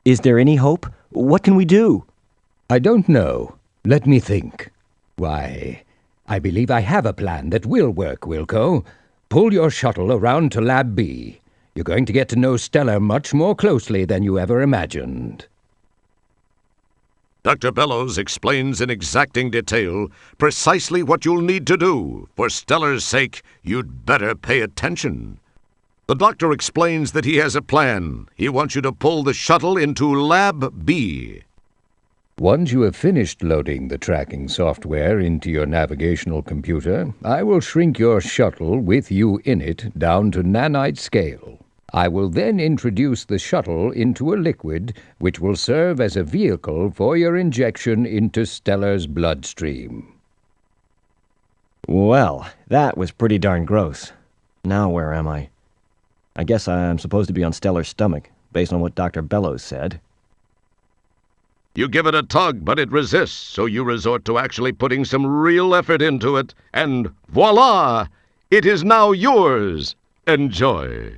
Is there any hope? What can we do? I don't know. Let me think. Why, I believe I have a plan that will work, Wilco. Pull your shuttle around to Lab B. You're going to get to know Stellar much more closely than you ever imagined. Dr. Bellows explains in exacting detail precisely what you'll need to do. For Stellar's sake, you'd better pay attention. The doctor explains that he has a plan. He wants you to pull the shuttle into Lab B. Once you have finished loading the tracking software into your navigational computer, I will shrink your shuttle with you in it down to nanite scale. I will then introduce the shuttle into a liquid which will serve as a vehicle for your injection into Stellar's bloodstream. Well, that was pretty darn gross. Now where am I? I guess I'm supposed to be on Stellar's stomach, based on what Dr. Bellows said. You give it a tug, but it resists, so you resort to actually putting some real effort into it, and voila! It is now yours. Enjoy.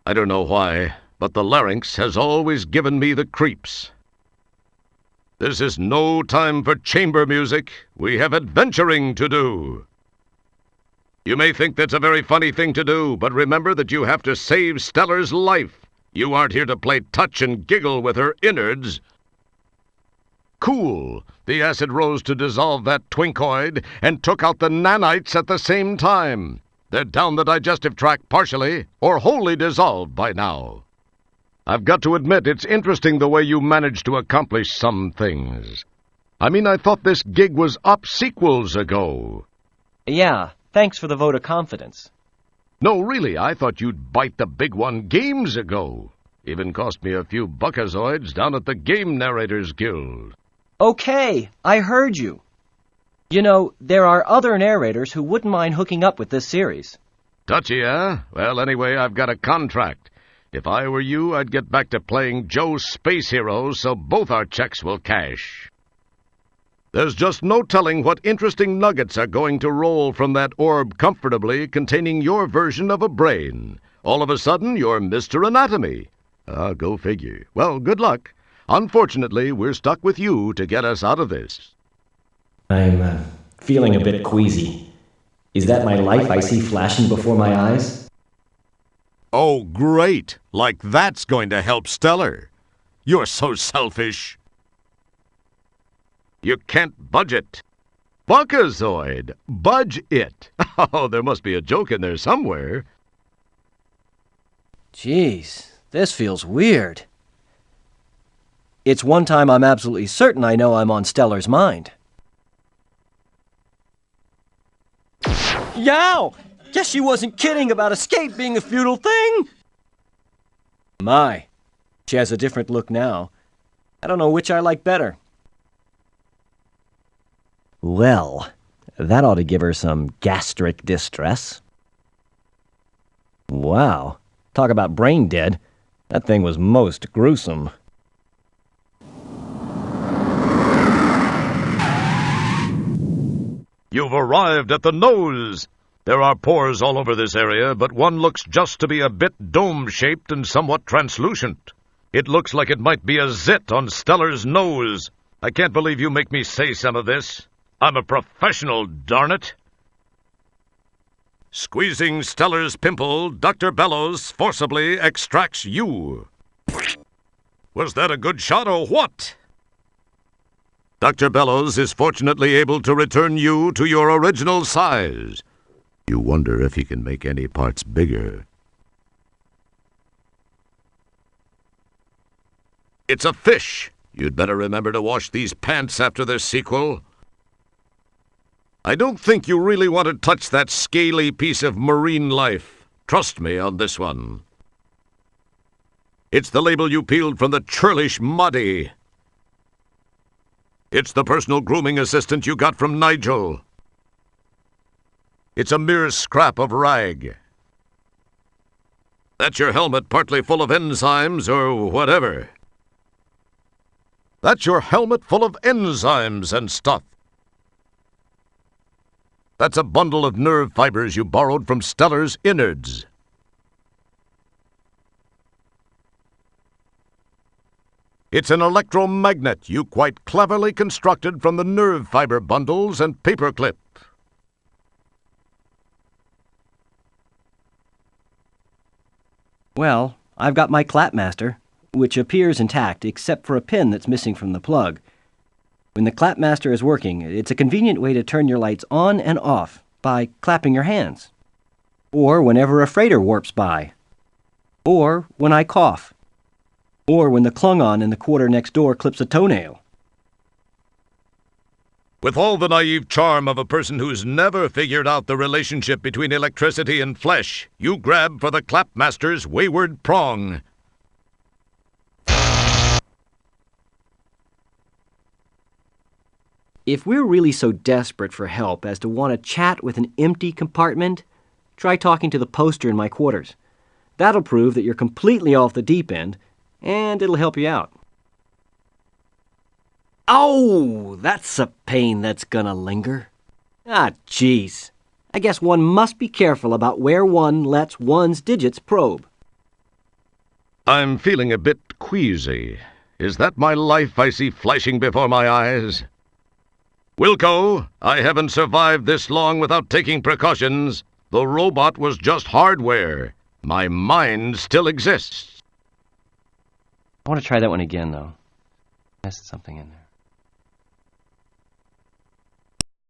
I don't know why, but the larynx has always given me the creeps. This is no time for chamber music. We have adventuring to do. You may think that's a very funny thing to do, but remember that you have to save Stellar's life. You aren't here to play touch and giggle with her innards. Cool. The acid rose to dissolve that twinkoid and took out the nanites at the same time. They're down the digestive tract partially or wholly dissolved by now. I've got to admit, it's interesting the way you managed to accomplish some things. I mean, I thought this gig was up sequels ago. Yeah, thanks for the vote of confidence. No, really, I thought you'd bite the big one games ago. Even cost me a few buckazoids down at the Game Narrators Guild. Okay, I heard you. You know, there are other narrators who wouldn't mind hooking up with this series. Touchy, eh? Well, anyway, I've got a contract. If I were you, I'd get back to playing Joe's Space Heroes so both our checks will cash. There's just no telling what interesting nuggets are going to roll from that orb comfortably containing your version of a brain. All of a sudden, you're Mr. Anatomy. Go figure. Well, good luck. Unfortunately, we're stuck with you to get us out of this. I'm feeling a bit queasy. Is that my life I see flashing before my eyes? Oh, great. Like that's going to help Stellar. You're so selfish. You can't budge it. Buckazoid. Budge it. Oh, there must be a joke in there somewhere. Jeez, this feels weird. It's one time I'm absolutely certain I know I'm on Stellar's mind. Yow! Guess she wasn't kidding about escape being a futile thing! My, she has a different look now. I don't know which I like better. Well, that ought to give her some gastric distress. Wow, talk about brain dead. That thing was most gruesome. You've arrived at the nose. There are pores all over this area, but one looks just to be a bit dome-shaped and somewhat translucent. It looks like it might be a zit on Stellar's nose. I can't believe you make me say some of this. I'm a professional, darn it. Squeezing Stellar's pimple, Dr. Bellows forcibly extracts you. Was that a good shot or what? Dr. Bellows is fortunately able to return you to your original size. You wonder if he can make any parts bigger. It's a fish. You'd better remember to wash these pants after this sequel. I don't think you really want to touch that scaly piece of marine life. Trust me on this one. It's the label you peeled from the churlish Muddy. It's the personal grooming assistant you got from Nigel. It's a mere scrap of rag. That's your helmet partly full of enzymes or whatever. That's your helmet full of enzymes and stuff. That's a bundle of nerve fibers you borrowed from Stellar's innards. It's an electromagnet you quite cleverly constructed from the nerve fiber bundles and paperclip. Well, I've got my clapmaster, which appears intact except for a pin that's missing from the plug. When the clapmaster is working, it's a convenient way to turn your lights on and off by clapping your hands. Or whenever a freighter warps by. Or when I cough. Or when the Klingon in the quarter next door clips a toenail. With all the naive charm of a person who's never figured out the relationship between electricity and flesh, you grab for the clapmaster's wayward prong. If we're really so desperate for help as to want to chat with an empty compartment, try talking to the poster in my quarters. That'll prove that you're completely off the deep end, and it'll help you out. Oh, that's a pain that's gonna linger. Ah, jeez. I guess one must be careful about where one lets one's digits probe. I'm feeling a bit queasy. Is that my life I see flashing before my eyes? Wilco, I haven't survived this long without taking precautions. The robot was just hardware. My mind still exists. I want to try that one again, though. There's something in there.